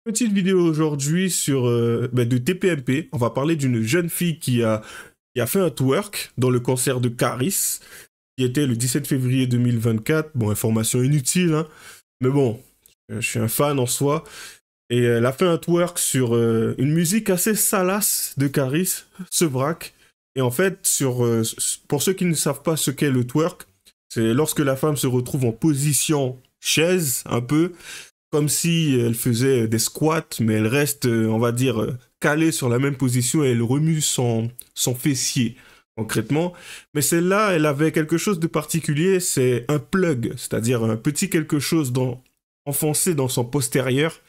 Petite vidéo aujourd'hui sur de TPMP. On va parler d'une jeune fille qui a fait un twerk dans le concert de Caris, qui était le 17 février 2024. Bon, information inutile, hein, mais bon, je suis un fan en soi. Et elle a fait un twerk sur une musique assez salace de Caris, Sevrac. Et en fait, pour ceux qui ne savent pas ce qu'est le twerk, c'est lorsque la femme se retrouve en position chaise, un peu, comme si elle faisait des squats, mais elle reste, on va dire, calée sur la même position et elle remue son fessier, concrètement. Mais celle-là, elle avait quelque chose de particulier, c'est un plug, c'est-à-dire un petit quelque chose enfoncé dans son postérieur.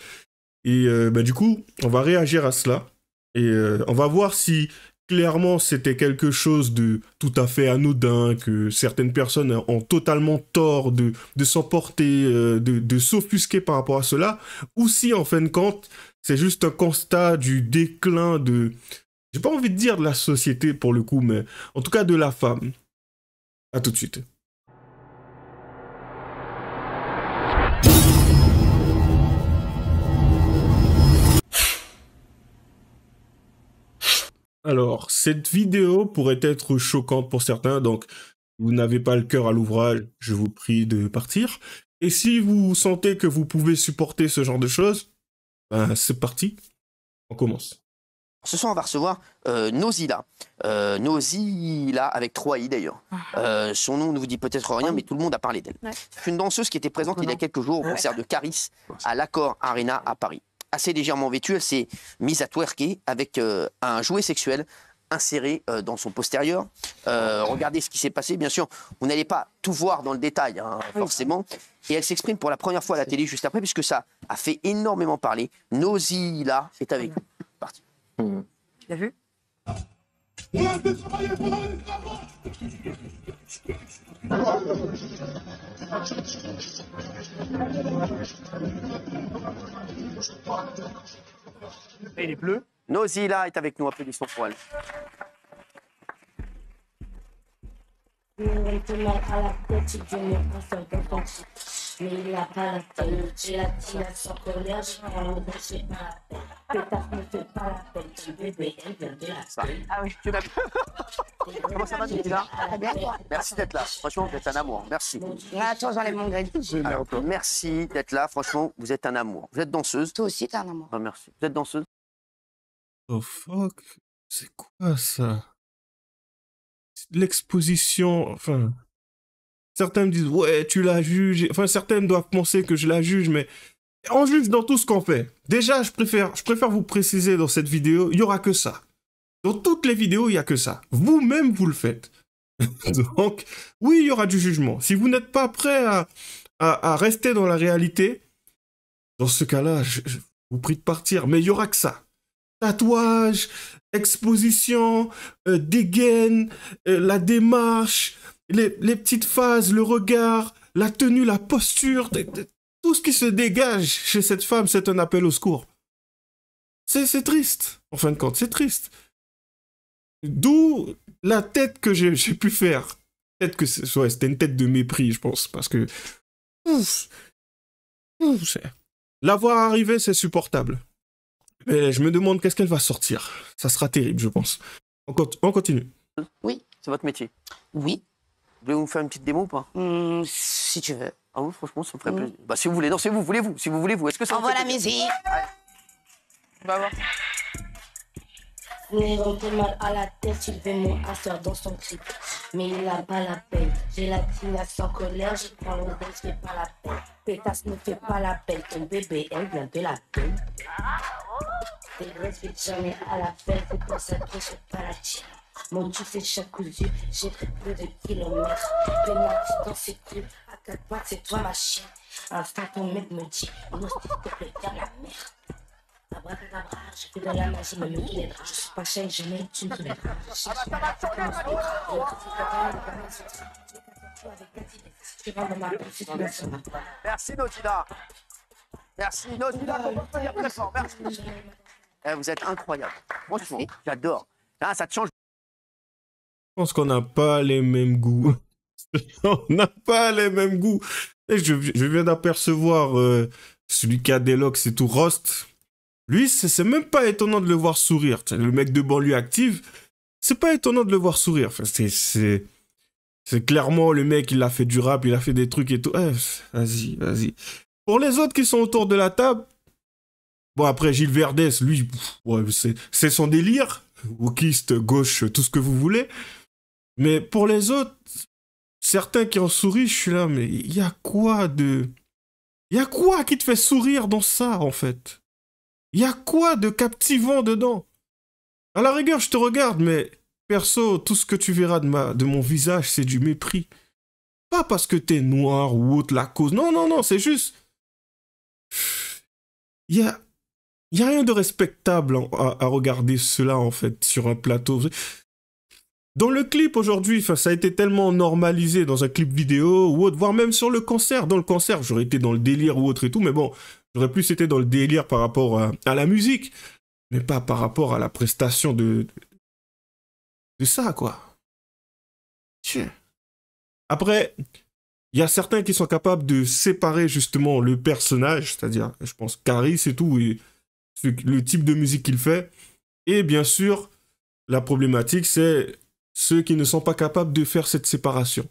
Et du coup, on va réagir à cela. Et on va voir si clairement c'était quelque chose de tout à fait anodin, que certaines personnes ont totalement tort de s'emporter, de s'offusquer par rapport à cela, ou si en fin de compte, c'est juste un constat du déclin de... J'ai pas envie de dire de la société pour le coup, mais en tout cas de la femme. À tout de suite. Alors, cette vidéo pourrait être choquante pour certains, donc vous n'avez pas le cœur à l'ouvrage, je vous prie de partir. Et si vous sentez que vous pouvez supporter ce genre de choses, ben c'est parti, on commence. Ce soir, on va recevoir Nozila. Nozila, avec 3 i d'ailleurs. Son nom ne vous dit peut-être rien, mais tout le monde a parlé d'elle. C'est une danseuse qui était présente il y a quelques jours au concert de Caris à l'Accor Arena à Paris. Assez légèrement vêtue, elle s'est mise à twerker avec un jouet sexuel inséré dans son postérieur. Regardez ce qui s'est passé. Bien sûr, vous n'allez pas tout voir dans le détail, hein, forcément. Et elle s'exprime pour la première fois à la télé juste après, puisque ça a fait énormément parler. Nozila est avec nous. Parti. Tu l'as vu? Et il est bleu. Nozila est avec nous, applaudissons pour elle. Mais il n'a pas la tête, j'ai la tire sans colère, je prends le dos, c'est pas la peine. Pétasse ne fait pas la peine, ton bébé, elle vient de la peine. Ah oui, tu l'as vu. Comment ça va, Nozila? Très bien, toi. Merci d'être là. Franchement, vous êtes un amour. Merci. Attends, j'enlève mon grade. Alors, merci d'être là. Franchement, vous êtes un amour. Vous êtes danseuse. Toi aussi, t'es un amour. Ah, merci. Vous êtes danseuse. Oh fuck, c'est quoi ça? L'exposition, enfin... Certains me disent, ouais, tu la juges. Enfin, certaines doivent penser que je la juge, mais on juge dans tout ce qu'on fait. Déjà, je préfère vous préciser dans cette vidéo, il y aura que ça. Dans toutes les vidéos, il y a que ça. Vous-même, vous le faites. Donc, oui, il y aura du jugement. Si vous n'êtes pas prêt à rester dans la réalité, dans ce cas-là, je vous prie de partir. Mais il y aura que ça. Tatouage, exposition, dégaine, la démarche, les petites phases, le regard, la tenue, la posture, tout ce qui se dégage chez cette femme, c'est un appel au secours. C'est triste, en fin de compte, c'est triste. D'où la tête que j'ai pu faire. Peut-être que c'était une tête de mépris, je pense, parce que... La voir arriver, c'est supportable. Mais je me demande qu'est-ce qu'elle va sortir. Ça sera terrible, je pense. On continue. Oui. C'est votre métier. Oui. Vous voulez vous faire une petite démo ou pas? Si tu veux. Ah oui, franchement, ça me ferait plaisir. Bah, si vous voulez, non, si vous voulez-vous. Si vous voulez-vous. Est-ce que ça Envoie vous fait la plaisir? musique. On va voir. Néron fait mal à la tête, il veut mon asseoir dans son clip. Mais il n'a pas la peine, j'ai la tinasse sans colère, je prends le dos, je fais pas la peine. Pétasse ne fait pas la peine, ton bébé, elle vient de la peine. Tes grosses filles jamais à la fête, c'est pour ça que je fais pas la tienne. Mon cul c'est chaque cousu, j'ai fait plus de kilomètres. Pénalty dans ses clips, à 4 pattes, c'est toi ma chienne. Instant ton mec me dit, nous s'il te plaît, viens la merde. Abracadabra, je fais de la magie, me mets les draps. Je suis pas chèque, je mets une thune sous les draps. Je cherche pas la tête, Merci, Nozila. Merci, Nozila. Très fort. Merci. Vous êtes incroyable. Franchement, j'adore. Ah, ça te change. Je pense qu'on n'a pas les mêmes goûts. On n'a pas les mêmes goûts. Et je viens d'apercevoir celui qui a des locks, c'est tout Rost. Lui, c'est même pas étonnant de le voir sourire. Le mec de banlieue active, c'est pas étonnant de le voir sourire. Enfin, c'est clairement le mec, il a fait du rap, il a fait des trucs et tout. Vas-y. Pour les autres qui sont autour de la table, bon, après, Gilles Verdès, lui, ouais, c'est son délire. Wokiste, gauche, tout ce que vous voulez. Mais pour les autres, certains qui en sourient, je suis là, mais il y a quoi qui te fait sourire dans ça, en fait? Il y a quoi de captivant dedans? À la rigueur, je te regarde, mais perso, tout ce que tu verras de mon visage, c'est du mépris. Pas parce que t'es noir ou autre la cause. Non, c'est juste... Il y a rien de respectable à regarder cela, en fait, sur un plateau. Dans le clip, aujourd'hui, ça a été tellement normalisé dans un clip vidéo ou autre, voire même sur le concert. Dans le concert, j'aurais été dans le délire ou autre et tout, mais bon, j'aurais plus été dans le délire par rapport à la musique, mais pas par rapport à la prestation de ça, quoi. Tiens. Après, il y a certains qui sont capables de séparer justement le personnage, c'est-à-dire, je pense, Caris et tout, et le type de musique qu'il fait. Et bien sûr, la problématique, c'est ceux qui ne sont pas capables de faire cette séparation.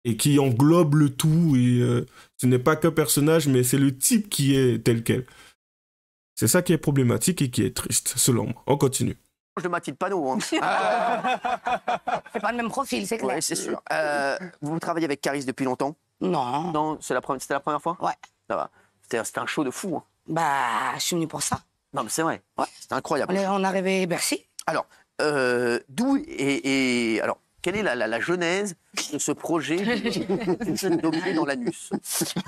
Et qui englobent le tout, et ce n'est pas qu'un personnage, mais c'est le type qui est tel quel. C'est ça qui est problématique et qui est triste, selon moi. On continue. De Mathilde Panot. Hein. C'est pas le même profil, c'est clair. Oui, c'est sûr. Vous travaillez avec Caris depuis longtemps? Non. Non, c'était la première fois? Ouais. Ça va. C'était un show de fou. Hein. Bah, je suis venu pour ça. Non, mais c'est vrai. Ouais. C'était incroyable. On est arrivé Bercy. Alors, alors, quelle est la genèse de ce projet de dominer dans l'anus?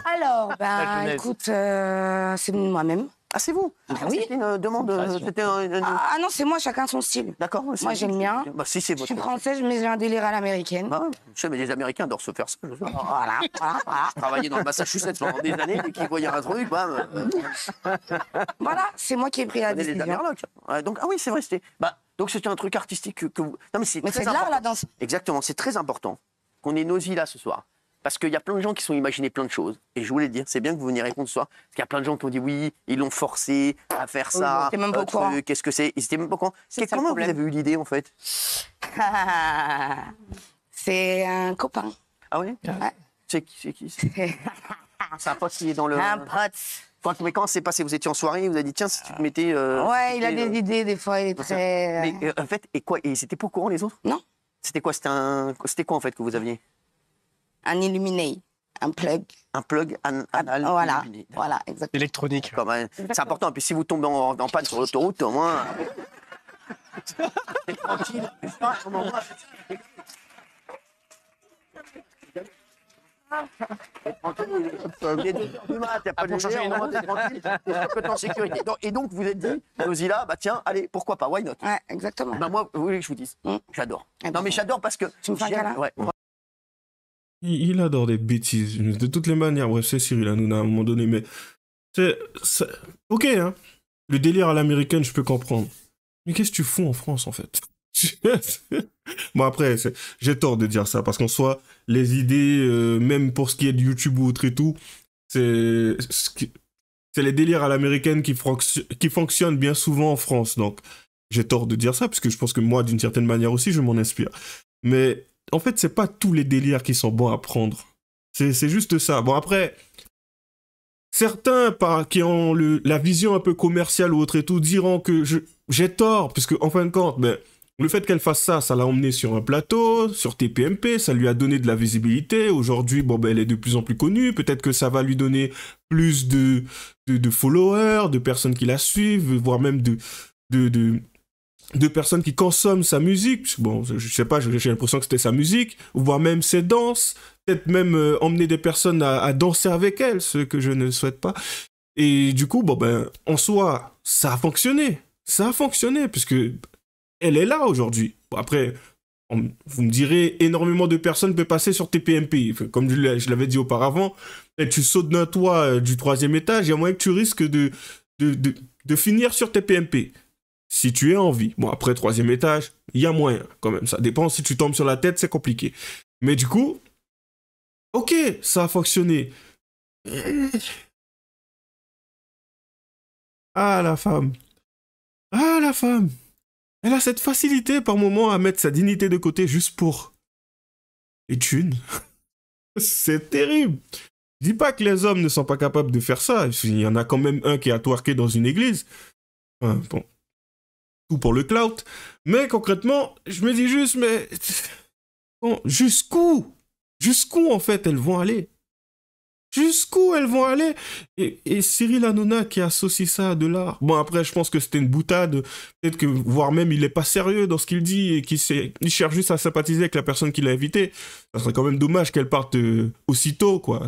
Alors, La genèse. écoute, c'est venu de moi-même. Ah, c'est vous? Ah oui. C'était une demande. C'était Ah non, c'est moi, chacun son style. D'accord. Moi, j'aime le mien. Bah, si c'est Je votre. suis française, mais j'ai un délire à l'américaine. Bah, je sais, mais les Américains adorent se faire ça. Je sais. Voilà. Je travaillais dans le Massachusetts pendant des années, dès qu'ils voyaient un truc, bam. Voilà, c'est moi qui ai pris la Les décision. Amerlocs. Ouais, donc, ah oui, c'est vrai, c'était. Bah, donc c'était un truc artistique que vous. Non, mais c'est Mais très c'est de l'art, important. la danse. Exactement, c'est très important qu'on ait Nosy là ce soir. Parce qu'il y a plein de gens qui sont imaginés plein de choses. Et je voulais le dire, c'est bien que vous veniez répondre ce soir. Parce qu'il y a plein de gens qui ont dit oui, ils l'ont forcé à faire ça. j'étais même pas au courant. Qu'est-ce que c'est? Ils étaient même pas au courant. C'est ça, le Comment vous problème. avez eu l'idée en fait? C'est un copain. Ah oui? Ouais. C'est qui? C'est un pote qui est dans le. Un pote. Mais comment c'est passé? Vous étiez en soirée, vous avez dit tiens, si tu te mettais. Ouais, il a des idées, des fois, il est très... Mais en fait, et quoi? Et c'était pas au courant les autres? Non, C'était quoi? C'était quoi en fait que vous aviez? un illuminé, un plug. Un plug anal. Voilà, illuminé. voilà, exactement. Électronique. Quand même. C'est important. Et puis si vous tombez en panne sur l'autoroute, au moins. C'est tranquille. Il est 2 heures du mat, il n'y a pas de changer lumière, une au moins, route. t'es tranquille, t'es complètement en sécurité. Et donc vous êtes dit, Nosy-là, bah tiens, allez, pourquoi pas, why not? Ouais, exactement. Bah moi, vous voulez que je vous dise, Mm. j'adore. Eh ben, Non mais j'adore parce que. tu me fais un j'aime- câlin ouais. Il adore des bêtises. De toutes les manières, bref, c'est Cyril Hanouna à un moment donné, mais... Ok, hein. Le délire à l'américaine, je peux comprendre. Mais qu'est-ce que tu fous en France, en fait? Bon, après, j'ai tort de dire ça, parce qu'en soi, les idées, même pour ce qui est de YouTube ou autre et tout, c'est les délires à l'américaine qui fonctionnent bien souvent en France. Donc, j'ai tort de dire ça, parce que je pense que moi, d'une certaine manière aussi, je m'en inspire. Mais, en fait, c'est pas tous les délires qui sont bons à prendre. C'est juste ça. Bon, après... Certains qui ont la vision un peu commerciale ou autre et tout diront que j'ai tort, puisque en fin de compte, ben, le fait qu'elle fasse ça, ça l'a emmenée sur un plateau, sur TPMP, ça lui a donné de la visibilité. Aujourd'hui, bon, ben, elle est de plus en plus connue. Peut-être que ça va lui donner plus de followers, de personnes qui la suivent, voire même de personnes qui consomment sa musique. Bon, je sais pas, j'ai l'impression que c'était sa musique, voire même ses danses. Peut-être même emmener des personnes à danser avec elle, ce que je ne souhaite pas. Et du coup, bon ben, en soi, ça a fonctionné. Ça a fonctionné, puisque elle est là aujourd'hui. Bon, après, vous me direz, énormément de personnes peuvent passer sur TPMP. Comme je l'avais dit auparavant, et tu sautes d'un toit du 3e étage, il y a moyen que tu risques de finir sur TPMP. Si tu es en vie. Bon, après, 3e étage, il y a moyen, quand même. Ça dépend, si tu tombes sur la tête, c'est compliqué. Mais du coup... Ok, ça a fonctionné. Ah, la femme. Ah, la femme, elle a cette facilité par moment à mettre sa dignité de côté juste pour les thunes. C'est terrible. Je dis pas que les hommes ne sont pas capables de faire ça. Il y en a quand même un qui a twerké dans une église. Enfin, bon, tout pour le clout. Mais concrètement, je me dis juste, mais bon, jusqu'où en fait elles vont aller? Jusqu'où elles vont aller? Et Cyril Hanouna qui associe ça à de l'art. Bon, après, je pense que c'était une boutade. Peut-être que, voire même, il est pas sérieux dans ce qu'il dit et il cherche juste à sympathiser avec la personne qui l'a invité. Ça serait quand même dommage qu'elle parte aussitôt, quoi.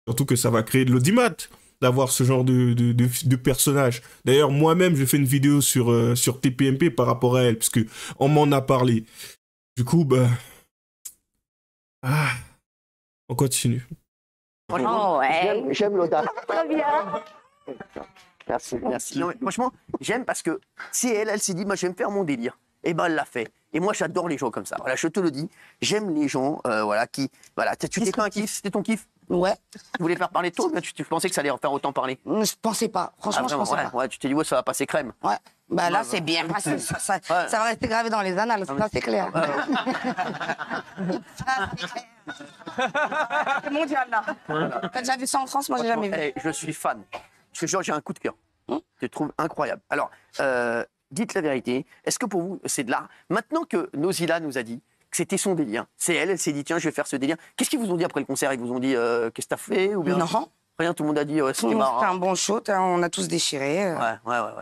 Surtout que ça va créer de l'audimat d'avoir ce genre de personnage. D'ailleurs, moi-même, j'ai fait une vidéo sur TPMP par rapport à elle, parce que on m'en a parlé. Du coup, bah... Ah, on continue. Oh ouais. J'aime l'audace. Très bien. Merci. Non, mais franchement, j'aime parce que si elle s'est dit, moi, je vais me faire mon délire. Et ben, elle l'a fait. Et moi, j'adore les gens comme ça. Voilà, je te le dis. J'aime les gens, voilà, qui, voilà. Tu t'es fait un kiff, c'était ton kiff. Ouais. Tu voulais faire parler de toi, mais tu pensais que ça allait en faire autant parler. Je pensais pas. Franchement, je pensais pas. Ouais, tu t'es dit, ouais, ça va passer crème. Ouais. Bah là, c'est bien passé. Ça va rester gravé dans les annales. Ça, c'est clair. Ça, c'est clair. C'est mondial, là. T'as déjà vu ça en France? Moi, j'ai jamais vu. Hey, je suis fan. Parce que genre, j'ai un coup de cœur. Je te trouve incroyable. Alors, dites la vérité. Est-ce que pour vous, c'est de l'art? Maintenant que Nozila nous a dit que c'était son délire, c'est elle s'est dit, tiens, je vais faire ce délire. Qu'est-ce qu'ils vous ont dit après le concert? Ils vous ont dit, qu'est-ce que t'as fait ou bien... Non. Rien, tout le monde a dit, ouais, c'était marrant. C'était un bon show. On a tous déchiré. Ouais,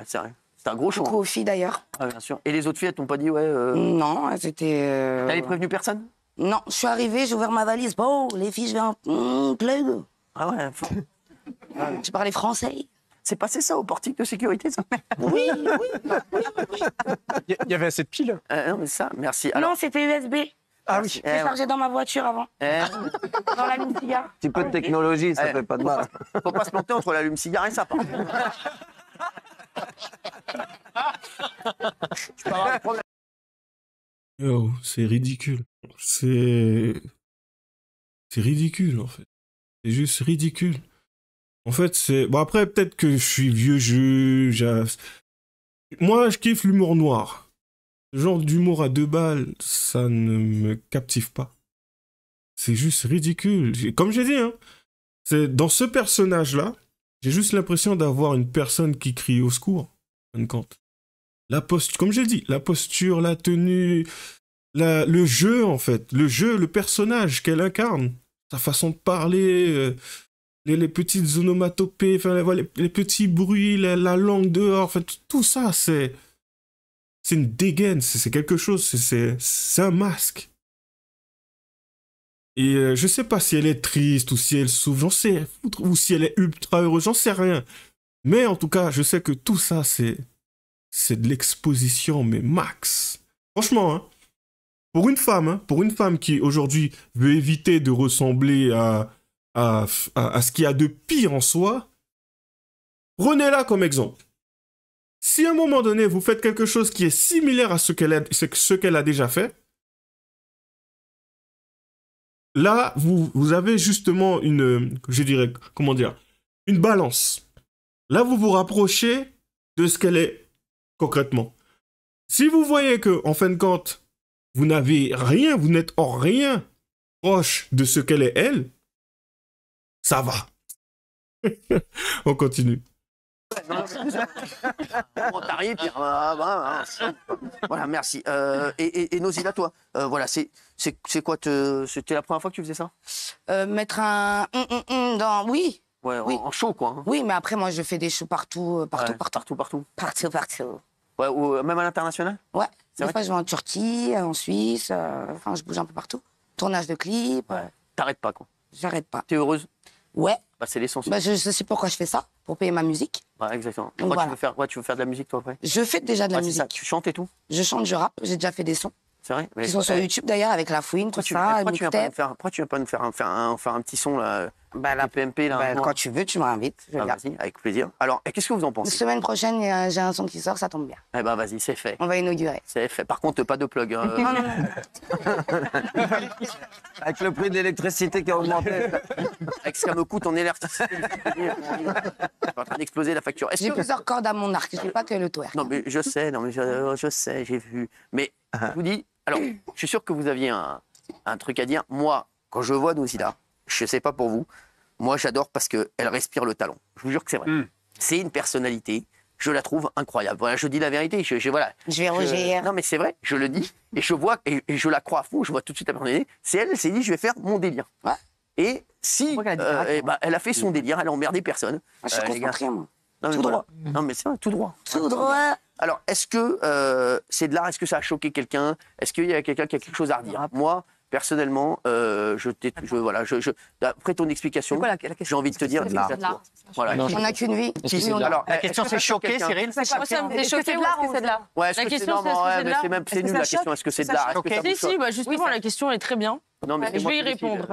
c'est vrai. C'était un gros show. Beaucoup aux filles, d'ailleurs. Ah, bien sûr. Et les autres filles, elles t'ont pas dit, ouais... Non, elles étaient... T'avais prévenu personne? Non, je suis arrivée, j'ai ouvert ma valise. Bon, les filles, je vais en plug. Ah ouais. Tu parlais français? C'est passé ça au portique de sécurité, ça? Oui. Il y avait assez de piles. Non, mais ça, merci. Alors, Non, c'était USB. Ah oui. J'ai chargé dans ma voiture avant. Dans l'allume-cigare. Un petit peu de technologie, ça fait pas de mal. faut pas se planter entre l'allume-cigare et ça, par contre. Tu peux avoir des problèmes. Yo, c'est ridicule. C'est ridicule, en fait. C'est juste ridicule. En fait, c'est... Bon, après, peut-être que je suis vieux jeu. Moi, je kiffe l'humour noir. Ce genre d'humour à 2 balles, ça ne me captive pas. C'est juste ridicule. Comme j'ai dit, hein, c'est dans ce personnage-là, j'ai juste l'impression d'avoir une personne qui crie au secours. La posture, comme j'ai dit, la posture, la tenue, le jeu, en fait. Le jeu, le personnage qu'elle incarne. Sa façon de parler... les petites onomatopées, enfin, les petits bruits, la langue dehors, enfin, tout ça, c'est une dégaine, c'est quelque chose, c'est un masque. Et je sais pas si elle est triste ou si elle souffre, j'en sais, ou si elle est ultra heureuse, j'en sais rien. Mais en tout cas, je sais que tout ça, c'est de l'exposition, mais max. Franchement, hein, pour une femme qui aujourd'hui veut éviter de ressembler à ce qu'il y a de pire en soi, prenez-la comme exemple. Si à un moment donné, vous faites quelque chose qui est similaire à ce qu'elle a déjà fait, là, vous avez justement je dirais, comment dire, une balance. Là, vous vous rapprochez de ce qu'elle est concrètement. Si vous voyez que, en fin de compte, vous n'avez rien, vous n'êtes en rien proche de ce qu'elle est elle, ça va. On continue. On t'arrive, puis... Voilà, merci. Et Nozila, toi, voilà, c'est quoi c'était la première fois que tu faisais ça? Mettre un dans... Oui. Ouais, oui. En show, quoi. Hein. Oui, mais après, moi, je fais des shows partout. Partout. Partout. Ouais, ou même à l'international? Ouais. C'est Des fois, je vais en Turquie, en Suisse, enfin, je bouge un peu partout. Tournage de clips. Ouais. T'arrêtes pas, quoi. J'arrête pas. T'es heureuse? Ouais. Bah, c'est l'essentiel. Bah, je sais pourquoi je fais ça, pour payer ma musique. Ouais, exactement. Donc, voilà. Tu veux faire de la musique, toi, après? Je fais déjà de la musique. Ça. Tu chantes et tout? Je chante, je rappe, j'ai déjà fait des sons. C'est vrai? Qui sont sur YouTube, d'ailleurs, avec La Fouine, tout ça. Pourquoi tu viens pas nous faire un petit son, là, Bah, la PMP, là. bah, quand tu veux, tu m'invites. Je viens. Vas-y, avec plaisir. Alors, qu'est-ce que vous en La pensez? semaine prochaine, j'ai un son qui sort, ça tombe bien. Eh ben, vas-y, c'est fait. On va inaugurer. C'est fait. Par contre, pas de plug. Non, non, non. Avec le prix de l'électricité qui a augmenté. Avec ce que ça me coûte en électricité. Je suis en train d'exploser la facture. J'ai plusieurs cordes à mon arc, je n'ai pas que le twerk. Non, mais je sais, je sais, j'ai vu. Mais je vous dis, alors, je suis sûr que vous aviez un truc à dire. Moi, quand je vois Nosila, je sais pas pour vous, moi j'adore parce qu'elle respire le talent. Je vous jure que c'est vrai. C'est une personnalité, je la trouve incroyable. Voilà, je dis la vérité. Voilà. Je vais rougir. Non, mais c'est vrai, je le dis. Et je vois, et je la crois à fond, je vois tout de suite la personnalité. C'est elle s'est dit, je vais faire mon délire. Ouais. Et si, elle a fait son délire, elle a emmerdé personne. Moi, je suis les gars. concentré, moi. Non, mais Tout voilà. droit. Non, mais c'est vrai, tout droit. Tout droit. Alors, est-ce que c'est de l'art? Est-ce que ça a choqué quelqu'un? Est-ce qu'il y a quelqu'un qui a quelque chose à redire? Moi, personnellement, voilà, après ton explication, j'ai envie de te dire, exactement. Voilà. On n'a qu'une vie. Alors, La question, c'est choqué, Cyril? Moi, ça me fait choquer ou est-ce que c'est de l'art? Ouais, est-ce La que c'est question, normal? c'est est-ce que c'est de Ouais, l'art? c'est même, c'est nul la question. Est-ce que c'est de l'art? Est-ce que ça vous Si, choque? bah justement, la question est très bien. Non, mais Je vais y répondre.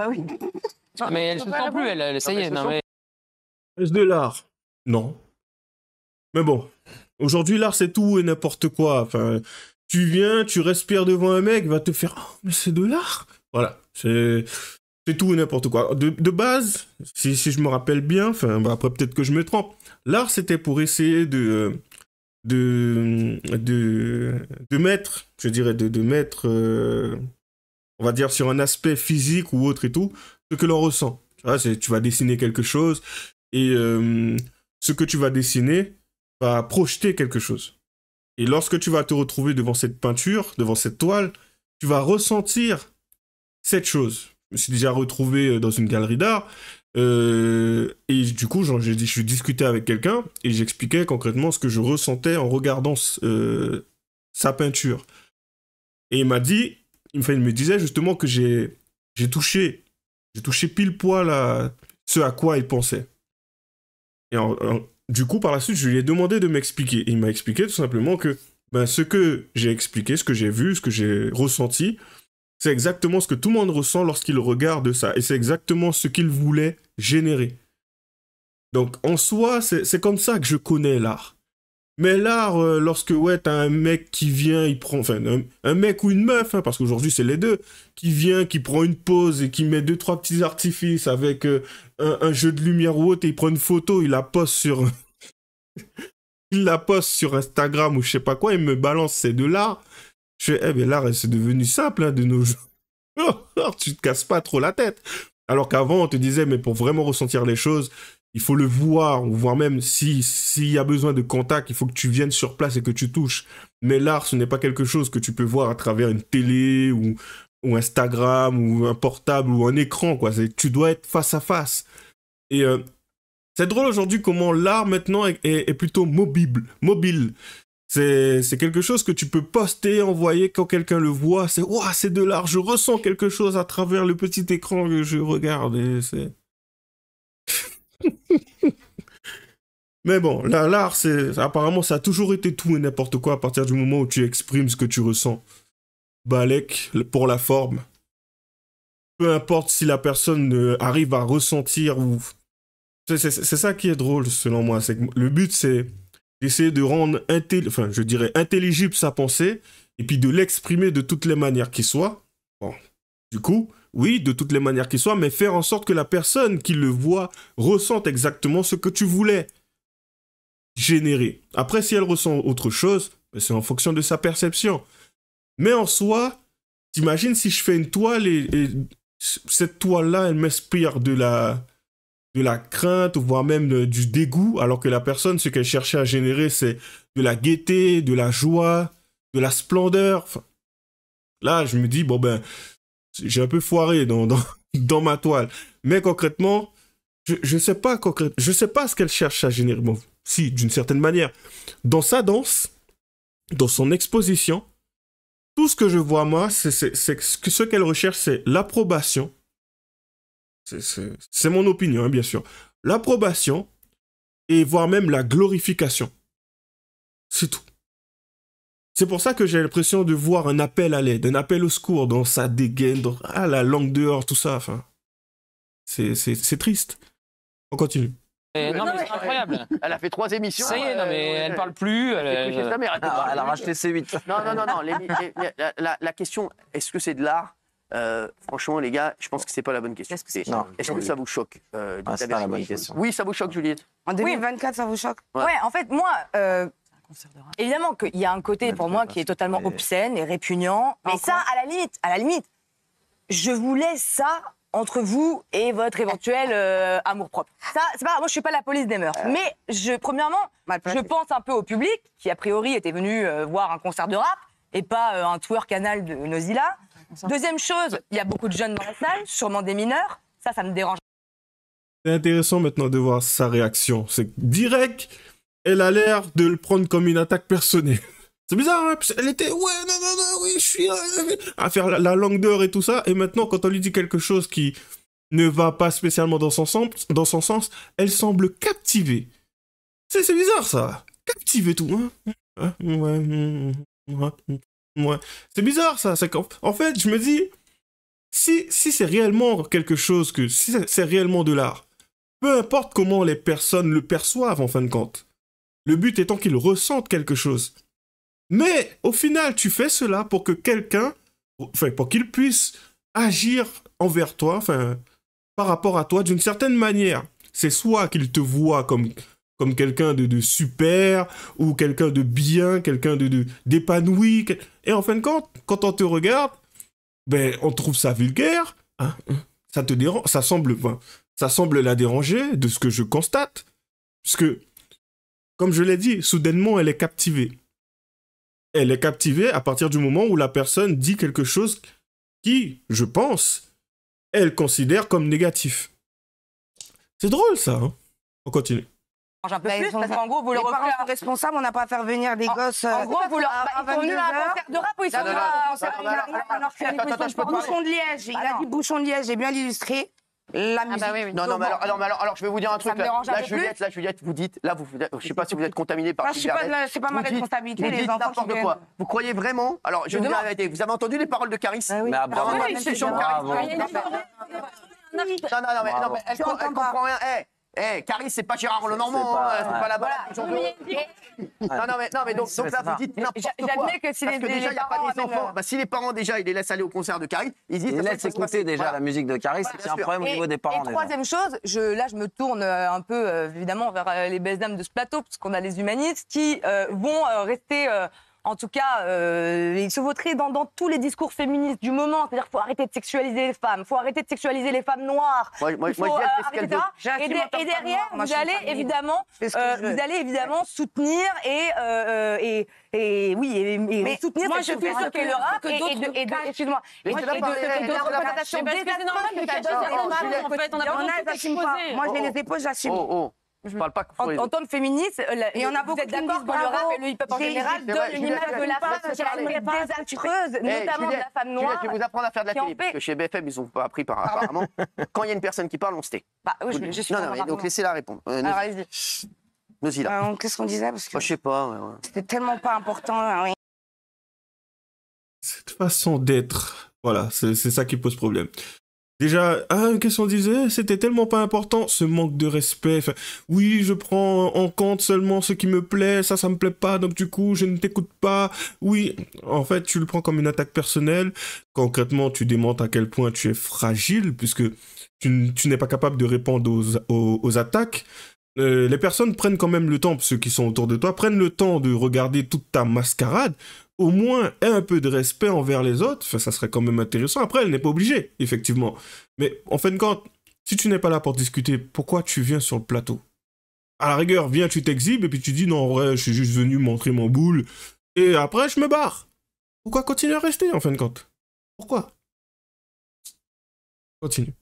Mais elle se sent plus, elle, ça y est. Non, mais... Est-ce de l'art? Non. Mais bon, aujourd'hui, l'art, c'est tout et n'importe quoi. Enfin, tu viens, tu respires devant un mec, il va te faire « Oh, mais c'est de l'art !» Voilà, c'est tout et n'importe quoi. De base, si je me rappelle bien, enfin, bah, après peut-être que je me trompe, l'art, c'était pour essayer de mettre, je dirais, de mettre, on va dire, sur un aspect physique ou autre et tout, ce que l'on ressent. Tu vois, tu vas dessiner quelque chose et ce que tu vas dessiner va projeter quelque chose. Et lorsque tu vas te retrouver devant cette peinture, devant cette toile, tu vas ressentir cette chose. Je me suis déjà retrouvé dans une galerie d'art et du coup, je discutais avec quelqu'un et j'expliquais concrètement ce que je ressentais en regardant sa peinture. Et il me disait justement que j'ai touché pile poil à ce à quoi il pensait. Et du coup, par la suite, je lui ai demandé de m'expliquer. Et il m'a expliqué tout simplement que ce que j'ai expliqué, ce que j'ai vu, ce que j'ai ressenti, c'est exactement ce que tout le monde ressent lorsqu'il regarde ça. Et c'est exactement ce qu'il voulait générer. Donc, en soi, c'est comme ça que je connais l'art. Mais l'art, lorsque t'as un mec qui vient, il prend, enfin, un mec ou une meuf, hein, parce qu'aujourd'hui c'est les deux, qui vient, qui prend une pause et qui met 2-3 petits artifices avec un jeu de lumière ou autre, et il prend une photo, il la poste sur Instagram ou je sais pas quoi, il me balance, c'est de l'art. Je fais, mais l'art, c'est devenu simple, hein, de nos jours. Tu te casses pas trop la tête. Alors qu'avant, on te disait, mais pour vraiment ressentir les choses, il faut le voir, ou voire même s'il y a besoin de contact, il faut que tu viennes sur place et que tu touches. Mais l'art, ce n'est pas quelque chose que tu peux voir à travers une télé ou Instagram ou un portable ou un écran, quoi. Tu dois être face à face. Et c'est drôle aujourd'hui comment l'art maintenant est plutôt mobile. C'est quelque chose que tu peux poster, envoyer quand quelqu'un le voit. C'est ouah, c'est de l'art, je ressens quelque chose à travers le petit écran que je regarde. Et c'est... Mais bon, l'art, apparemment, ça a toujours été tout et n'importe quoi à partir du moment où tu exprimes ce que tu ressens. Balek, pour la forme. Peu importe si la personne arrive à ressentir ou... C'est ça qui est drôle, selon moi. C'est que le but, c'est d'essayer de rendre intelligible sa pensée et puis de l'exprimer de toutes les manières qui soient. Bon, du coup... Oui, de toutes les manières qui soient, mais faire en sorte que la personne qui le voit ressente exactement ce que tu voulais générer. Après, si elle ressent autre chose, c'est en fonction de sa perception. Mais en soi, t'imagines si je fais une toile et cette toile-là, elle m'inspire de la crainte, voire même du dégoût, alors que la personne, ce qu'elle cherchait à générer, c'est de la gaieté, de la joie, de la splendeur. Enfin, là, je me dis, bon ben... J'ai un peu foiré dans ma toile. Mais concrètement, je sais pas ce qu'elle cherche à générer. Bon, si, d'une certaine manière. Dans sa danse, dans son exposition, tout ce que je vois, moi, c'est ce qu'elle recherche, c'est l'approbation. C'est mon opinion, hein, bien sûr. L'approbation et voire même la glorification. C'est tout. C'est pour ça que j'ai l'impression de voir un appel à l'aide, un appel au secours dans sa dégaine, la langue dehors, tout ça. Enfin, C'est triste. On continue. Non, mais c'est incroyable. Elle a fait 3 émissions. Ça y est, non, mais elle parle plus. Elle Elle a racheté C8. Non. La question, est-ce que c'est de l'art? Franchement, les gars, je pense que c'est pas la bonne question. Est-ce que ça vous choque? C'est pas la bonne question. Oui, ça vous choque, Juliette? En 2024, ça vous choque? Ouais, en fait, moi, évidemment qu'il y a un côté pour moi qui est totalement obscène et répugnant. Mais ça, à la limite, je vous laisse ça entre vous et votre éventuel amour-propre. Ça, c'est pas, moi, je suis pas la police des mœurs. Mais premièrement, je pense un peu au public qui, a priori, était venu voir un concert de rap et pas un twerk canal de Nozilla. Deuxième chose, il y a beaucoup de jeunes dans la salle, sûrement des mineurs. Ça me dérange. C'est intéressant maintenant de voir sa réaction. C'est direct, elle a l'air de le prendre comme une attaque personnelle. C'est bizarre, hein? Elle était, ouais, non, oui, je suis... à faire la langue d'or et tout ça. Et maintenant, quand on lui dit quelque chose qui ne va pas spécialement dans son sens, elle semble captivée. C'est bizarre, ça. Captivée tout, hein? Ouais. C'est bizarre, ça. En fait, je me dis, si c'est réellement quelque chose, si c'est réellement de l'art, peu importe comment les personnes le perçoivent, en fin de compte. Le but étant qu'ils ressentent quelque chose. Mais, au final, tu fais cela pour que pour qu'il puisse agir envers toi, par rapport à toi, d'une certaine manière. C'est soit qu'il te voit comme quelqu'un de super, ou quelqu'un de bien, quelqu'un d'épanoui. Et en fin de compte, quand on te regarde, on trouve ça vulgaire, hein, ça te dérange, ça semble la déranger, de ce que je constate. Parce que, comme je l'ai dit, soudainement, elle est captivée. Elle est captivée à partir du moment où la personne dit quelque chose qui, je pense, elle considère comme négatif. C'est drôle, ça. Hein? On continue. Un peu plus, parce qu'en gros, vous les leur parents sont responsables, on n'a pas à faire venir des gosses. En gros, vous leur... Ils sont venus à un concert de rap ou ils sont venus à un concert de Bouchon de Liège. Il a dit Bouchon de Liège, j'ai bien illustré. La musique. Non, mais alors, je vais vous dire un truc. Là, Juliette, vous dites, je sais pas si vous êtes contaminé par c'est pas ma responsabilité, les enfants. N'importe quoi. Vous croyez vraiment? Alors, je vais vous dire la vérité. Vous avez entendu les paroles de Caris? Mais bravo. Non, mais elle comprend rien. Caris, c'est pas Gérard Lenormand, c'est pas la balade. Non, mais donc là, vous dites n'importe quoi. J'admets que si parce que déjà, il n'y a pas des enfants. Si les parents, déjà, ils les laissent aller au concert de Caris, ils disent... Ils laissent écouter déjà la musique de Caris, c'est un problème au niveau des parents. Et troisième chose, là, je me tourne un peu, évidemment, vers les belles dames de ce plateau, parce qu'on a les humanistes qui vont rester... En tout cas, ils se vautraient dans tous les discours féministes du moment. C'est-à-dire qu'il faut arrêter de sexualiser les femmes, il faut arrêter de sexualiser les femmes noires. Moi, je dis qu'elle veut. Et derrière, vous allez évidemment soutenir et soutenir moi, je fais ce qu'est le rap excuse-moi. Et de représentation moi, je les épaules, j'assume. Je parle pas en tant que féministe, et on a beaucoup d'accord que le rap et le hip-hop en général donnent une image de la femme qui est désastreuse, notamment de la femme noire. Je vais vous apprendre à faire de la télé, parce que chez BFM, ils n'ont pas appris apparemment. Quand il y a une personne qui parle, on se tait. Je suis non, donc laissez-la répondre. Allez-y. Nozilla. Qu'est-ce qu'on disait? Parce que je sais pas. C'était tellement pas important. Cette façon d'être, voilà, c'est ça qui pose problème. Déjà, qu'est-ce qu'on disait? C'était tellement pas important, ce manque de respect. Oui, je prends en compte seulement ce qui me plaît, ça me plaît pas, donc du coup, je ne t'écoute pas. Oui, en fait, tu le prends comme une attaque personnelle. Concrètement, tu démontres à quel point tu es fragile, puisque tu n'es pas capable de répondre aux attaques. Les personnes prennent quand même le temps, ceux qui sont autour de toi, prennent le temps de regarder toute ta mascarade. Au moins, aie un peu de respect envers les autres, ça serait quand même intéressant. Après, elle n'est pas obligée, effectivement. Mais en fin de compte, si tu n'es pas là pour discuter, pourquoi tu viens sur le plateau? À la rigueur, viens, tu t'exhibes, et puis tu dis, non, en vrai, je suis juste venu montrer mon boule, et après, je me barre. Pourquoi continuer à rester, en fin de compte? Pourquoi? Continue.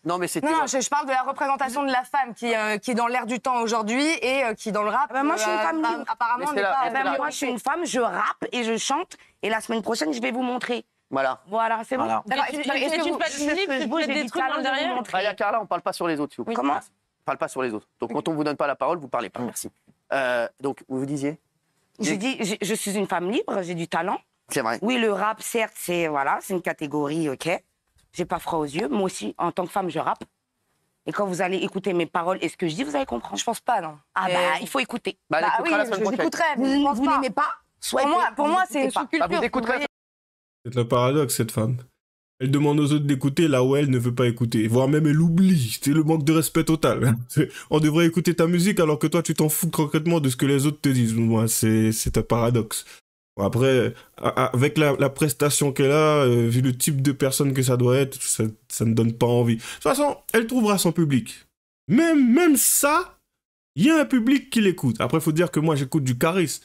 Non, mais c'était. Non, je parle de la représentation de la femme qui est dans l'air du temps aujourd'hui et qui, dans le rap, moi, je suis une femme libre. Apparemment, n'est pas. Moi, je suis une femme, je rappe et je chante. Et la semaine prochaine, je vais vous montrer. Voilà, c'est bon. D'accord. Est-ce que tu fais des trucs dans le derrière? Carla, on parle pas sur les autres, s'il vous plaît. Comment? On parle pas sur les autres. Donc, quand on vous donne pas la parole, vous parlez pas. Merci. Donc, vous disiez? J'ai dit, je suis une femme libre, j'ai du talent. C'est vrai. Oui, le rap, certes, c'est une catégorie, ok. j'ai pas froid aux yeux. Moi aussi, en tant que femme, je rappe. Et quand vous allez écouter mes paroles et ce que je dis, vous allez comprendre. Je pense pas, non. Ah il faut écouter. Bah, elle écoutera la semaine prochaine. J'écouterai, Vous, mais je pense vous pas. n'aimez pas Pour moi, c'est une sous-culture. Bah, vous écouterez. C'est le paradoxe, cette femme. Elle demande aux autres d'écouter là où elle ne veut pas écouter. Voire même elle oublie. C'est le manque de respect total. On devrait écouter ta musique alors que toi tu t'en fous concrètement de ce que les autres te disent. Moi, c'est un paradoxe. Bon, après, avec la prestation qu'elle a, vu le type de personne que ça doit être, ça ne donne pas envie. De toute façon, elle trouvera son public. Même ça, il y a un public qui l'écoute. Après, il faut dire que moi, j'écoute du Caris.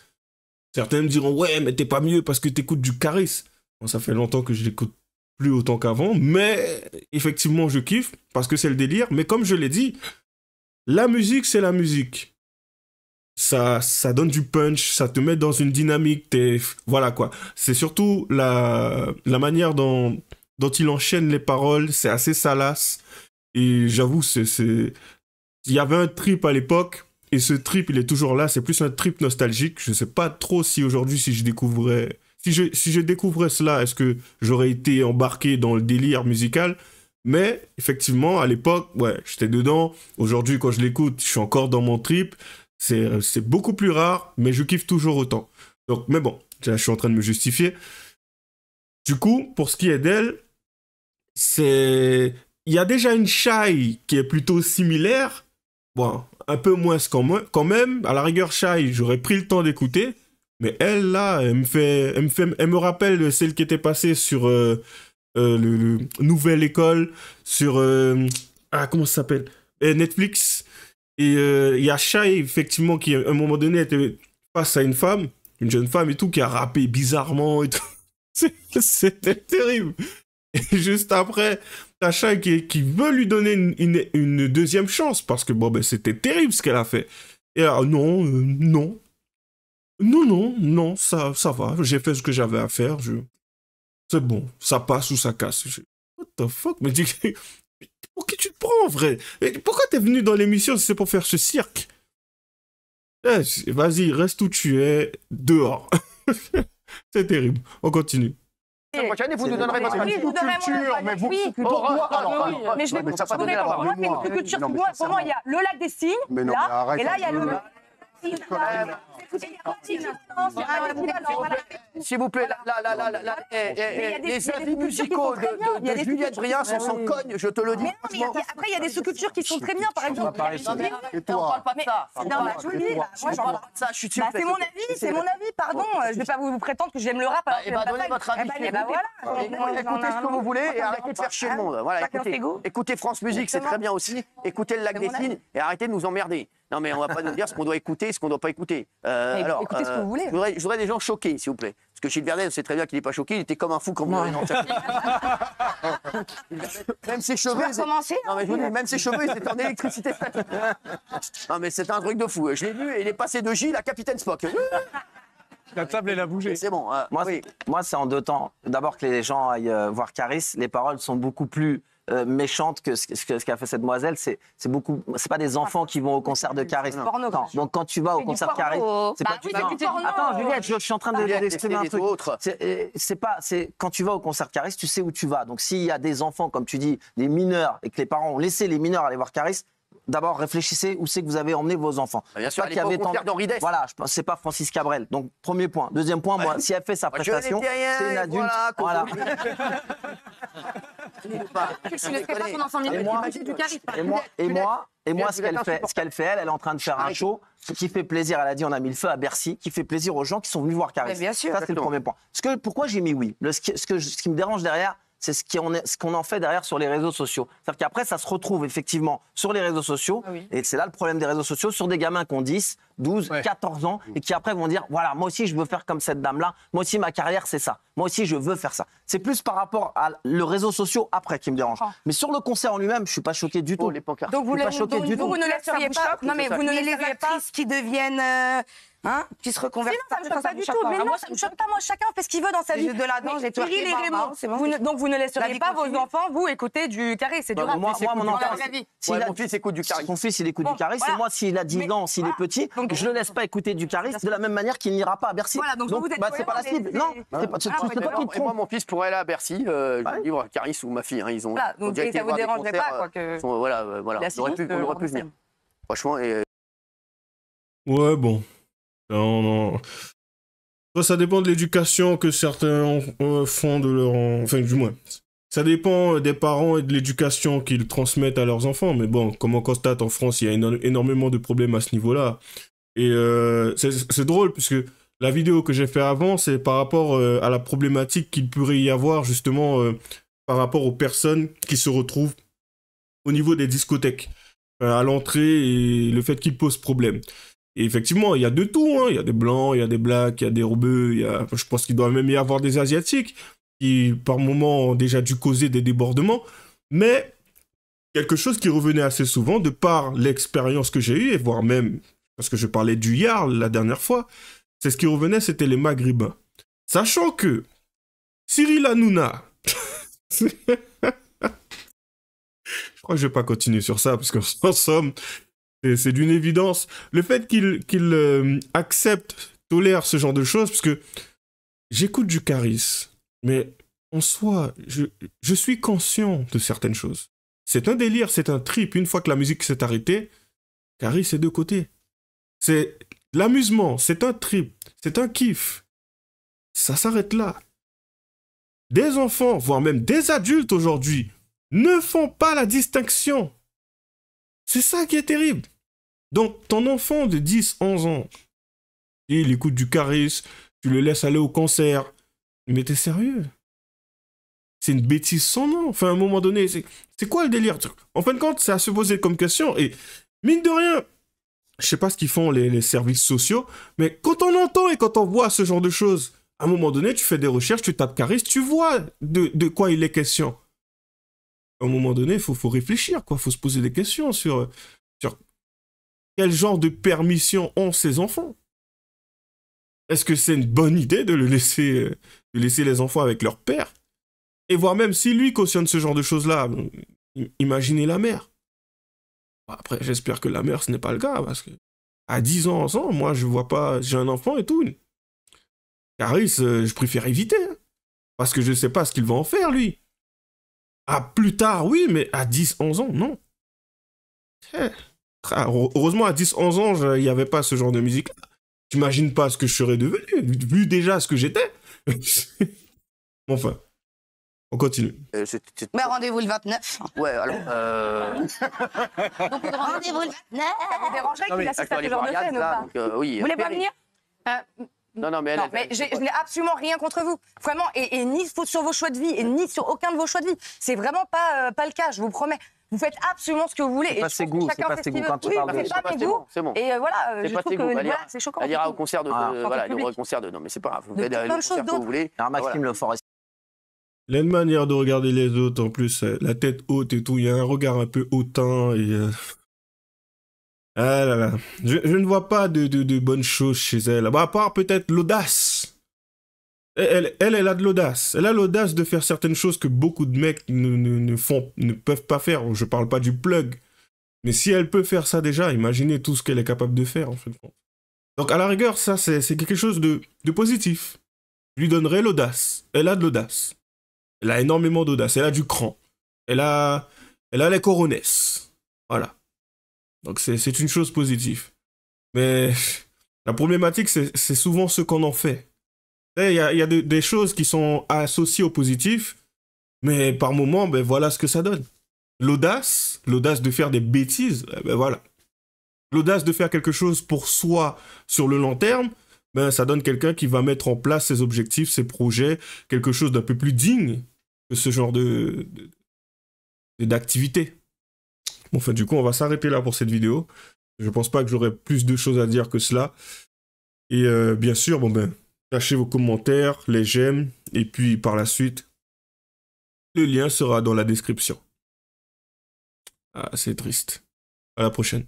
Certains me diront, ouais, mais t'es pas mieux parce que t'écoutes du Caris. Bon, ça fait longtemps que je l'écoute plus autant qu'avant, mais effectivement, je kiffe parce que c'est le délire. Mais comme je l'ai dit, la musique, c'est la musique. Ça donne du punch, ça te met dans une dynamique, voilà quoi. C'est surtout la manière dont il enchaîne les paroles, c'est assez salace. Et j'avoue, il y avait un trip à l'époque, et ce trip, il est toujours là, c'est plus un trip nostalgique. Je sais pas trop si aujourd'hui, si je découvrais cela, est-ce que j'aurais été embarqué dans le délire musical? Mais effectivement, à l'époque, ouais, j'étais dedans. Aujourd'hui, quand je l'écoute, je suis encore dans mon trip. C'est beaucoup plus rare, mais je kiffe toujours autant. Donc, mais bon, là, je suis en train de me justifier. Du coup, pour ce qui est d'elle, il y a déjà une Shai qui est plutôt similaire. Bon, un peu moins quand même. À la rigueur, Shai, j'aurais pris le temps d'écouter. Mais elle, là, elle me rappelle celle qui était passée sur le Nouvelle École, sur... comment ça s'appelle? Netflix. Et il y a Shai, effectivement, qui, à un moment donné, était face à une femme, une jeune femme et tout, qui a rappé bizarrement et tout. C'était terrible. Et juste après, t'as Shai qui veut lui donner une deuxième chance, parce que, bon, ben, c'était terrible ce qu'elle a fait. Et alors, non, ça va. J'ai fait ce que j'avais à faire. C'est bon, ça passe ou ça casse. What the fuck? Mais pour qui tu te prends, vrai? Et pourquoi t'es venu dans l'émission si c'est pour faire ce cirque? Vas-y, reste où tu es, dehors. C'est terrible. On continue. La prochaine, et vous nous donnerez votre avis. Mais vous, mais je vais vous donner pour moi, c'est une sous-culture. Pour moi, il y a le lac des Cygnes, là, et là, il y a le... S'il vous plaît, les avis musicaux de Juliette Briand sont sans cogne, je te le dis. Après, il y a des sous-cultures qui sont très bien, par exemple. Et toi? On parle pas de ça. Je vous le dis, moi, j'en parle pas de ça. C'est mon avis, pardon. Je vais pas vous prétendre que j'aime le rap. Eh ben, donnez votre avis. Écoutez ce que vous voulez et arrêtez de faire chier le monde. Voilà, écoutez France Musique, c'est très bien aussi. Écoutez le Lac des Cygnes et arrêtez de nous emmerder. Non, mais on va pas nous dire ce qu'on doit écouter et ce qu'on doit pas écouter. Alors, écoutez ce que vous voulez. Je voudrais des gens choqués, s'il vous plaît. Parce que Gilles Vernet, on sait très bien qu'il n'est pas choqué, il était comme un fou quand vous l'avez dans Même ses cheveux. Non, mais je vous dis, même ses cheveux, ils étaient en électricité statique. Non, mais c'est un truc de fou. Je l'ai vu et il est passé de Gilles à Capitaine Spock. La table, elle a bougé. C'est bon. Moi, c'est en deux temps. D'abord, que les gens aillent voir Caris. Les paroles sont beaucoup plus méchante que ce qu'a fait cette demoiselle. C'est pas des enfants qui vont au concert de Caris. Non. Donc quand tu vas au concert de Caris, c'est pas du porno. Attends, Juliette, je suis en train d'exprimer un truc. Quand tu vas au concert de Caris, tu sais où tu vas. Donc s'il y a des enfants, comme tu dis, des mineurs, et que les parents ont laissé les mineurs aller voir Caris, d'abord réfléchissez où c'est que vous avez emmené vos enfants. Bien sûr, au concert d'Henri Dess. Voilà, c'est pas Francis Cabrel. Donc premier point. Deuxième point, moi, si elle fait sa prestation, c'est une adulte. Voilà. Et moi, ce qu'elle fait, elle est en train de faire un show qui fait plaisir. Elle a dit, on a mis le feu à Bercy, qui fait plaisir aux gens qui sont venus voir Caris. Bien sûr. Ça, c'est le premier point. Pourquoi j'ai mis oui? Ce qui me dérange derrière, c'est ce qu'on en fait derrière sur les réseaux sociaux. C'est-à-dire qu'après, ça se retrouve effectivement sur les réseaux sociaux. Ah oui. Et c'est là le problème des réseaux sociaux, sur des gamins qui ont 10, 12, 14 ans et qui après vont dire, voilà, moi aussi, je veux faire comme cette dame-là. Moi aussi, ma carrière, c'est ça. Moi aussi, je veux faire ça. C'est plus par rapport à le réseau social après qui me dérange. Mais sur le concert en lui-même, je suis pas choqué du tout. Donc vous ne laisseriez pas... Non, mais vous ne laisseriez pas qui deviennent... qui se reconvertissent. Ça ne me choque pas du tout. Mais non, ça ne me choque pas. Moi, chacun fait ce qu'il veut dans sa vie. De la danse, j'ai Cyril et Raymond. Donc, vous ne laisseriez pas vos enfants, vous, écouter du Caris. C'est du rap. Moi, mon enfant, mon fils écoute du Caris. Son fils, il écoute du Caris. Et moi, s'il a 10 ans, s'il est petit, Donc je le laisse pas écouter du Caris de la même manière qu'il n'ira pas à Bercy. Voilà, donc vous êtes c'est pas la cible. Non, c'est pas toi qui te Et moi, mon fils pourrait aller à Bercy, livre Caris ou ma fille. Hein, ils ont. Voilà, donc déjà été ça vous voir des dérangerait concerts, pas quoi que. Voilà. On aurait pu venir. Franchement, et. Ouais, bon. Non. Ça dépend de l'éducation que certains font de leur... Enfin, du moins. Ça dépend des parents et de l'éducation qu'ils transmettent à leurs enfants. Mais bon, comme on constate en France, il y a énormément de problèmes à ce niveau-là. Et c'est drôle, puisque la vidéo que j'ai fait avant, c'est par rapport à la problématique qu'il pourrait y avoir, justement, par rapport aux personnes qui se retrouvent au niveau des discothèques, à l'entrée, et le fait qu'ils posent problème. Et effectivement, il y a de tout, hein. Il y a des blancs, il y a des blacks, il y a des rebeux, je pense qu'il doit même y avoir des asiatiques qui, par moments, ont déjà dû causer des débordements. Mais quelque chose qui revenait assez souvent, de par l'expérience que j'ai eue, et voire même, parce que je parlais du Yarl la dernière fois, c'est ce qui revenait, c'était les Maghrébins. Sachant que Cyril Hanouna... Je crois que je vais pas continuer sur ça, parce qu'en somme... C'est d'une évidence. Le fait qu'il accepte, tolère ce genre de choses, parce que j'écoute du Caris, mais en soi, je suis conscient de certaines choses. C'est un délire, c'est un trip. Une fois que la musique s'est arrêtée, Caris est de côté. C'est l'amusement, c'est un trip, c'est un kiff. Ça s'arrête là. Des enfants, voire même des adultes aujourd'hui, ne font pas la distinction. C'est ça qui est terrible. Donc, ton enfant de 10, 11 ans, il écoute du Caris, tu le laisses aller au concert. Mais t'es sérieux? C'est une bêtise sans nom. Enfin, à un moment donné, c'est quoi le délire? En fin de compte, c'est à se poser comme question. Et mine de rien, je sais pas ce qu'ils font les services sociaux, mais quand on entend et quand on voit ce genre de choses, à un moment donné, tu fais des recherches, tu tapes Caris, tu vois de quoi il est question. À un moment donné, il faut réfléchir, quoi. Il faut se poser des questions sur quel genre de permission ont ces enfants. Est-ce que c'est une bonne idée de laisser les enfants avec leur père? Et voire même si lui cautionne ce genre de choses-là, imaginez la mère. Après, j'espère que la mère, ce n'est pas le cas, parce que à 10 ans, moi, je vois pas, j'ai un enfant et tout. Caris, je préfère éviter, hein, parce que je sais pas ce qu'il va en faire, lui. Ah, plus tard, oui, mais à 10, 11 ans, non. Heureusement, à 10, 11 ans, il n'y avait pas ce genre de musique. J'imagine pas ce que je serais devenu, vu déjà ce que j'étais. Enfin, on continue. Mais rendez-vous le 29. Ouais, alors... Donc, rendez-vous le 29. Ça vous dérangerait qu'il assiste à ce genre de scène ou pas? Oui. Vous voulez pas venir? Non, mais je n'ai absolument rien contre vous. Vraiment, et ni sur vos choix de vie, et ni sur aucun de vos choix de vie. C'est vraiment pas le cas, je vous promets. Vous faites absolument ce que vous voulez. C'est pas ses goûts, c'est pas ses goûts quand tu parles de... C'est pas mes goûts. Et voilà, je trouve que c'est choquant. Elle ira au concert de... Voilà, il y aura un concert de... Non, mais c'est pas grave. Vous faites le concert que vous voulez. Maxime Le Forest. Il y a une manière de regarder les autres, en plus, la tête haute et tout. Il y a un regard un peu hautain et... Ah là là. Je ne vois pas de bonnes choses chez elle. Bah, à part peut-être l'audace. Elle a de l'audace. Elle a l'audace de faire certaines choses que beaucoup de mecs ne peuvent pas faire. Je parle pas du plug. Mais si elle peut faire ça déjà, imaginez tout ce qu'elle est capable de faire, en fait. Donc, à la rigueur, ça, c'est quelque chose de positif. Je lui donnerais l'audace. Elle a de l'audace. Elle a énormément d'audace. Elle a du cran. Elle a les coronesses. Voilà. Donc, c'est une chose positive. Mais la problématique, c'est souvent ce qu'on en fait. Il y a des choses qui sont associées au positif, mais par moments, ben voilà ce que ça donne. L'audace de faire des bêtises, ben voilà. L'audace de faire quelque chose pour soi sur le long terme, ben ça donne quelqu'un qui va mettre en place ses objectifs, ses projets, quelque chose d'un peu plus digne que ce genre d'activité. Bon, enfin, du coup, on va s'arrêter là pour cette vidéo. Je pense pas que j'aurai plus de choses à dire que cela. Et bien sûr, bon ben, lâchez vos commentaires, les j'aime, et puis par la suite, le lien sera dans la description. Ah, c'est triste. À la prochaine.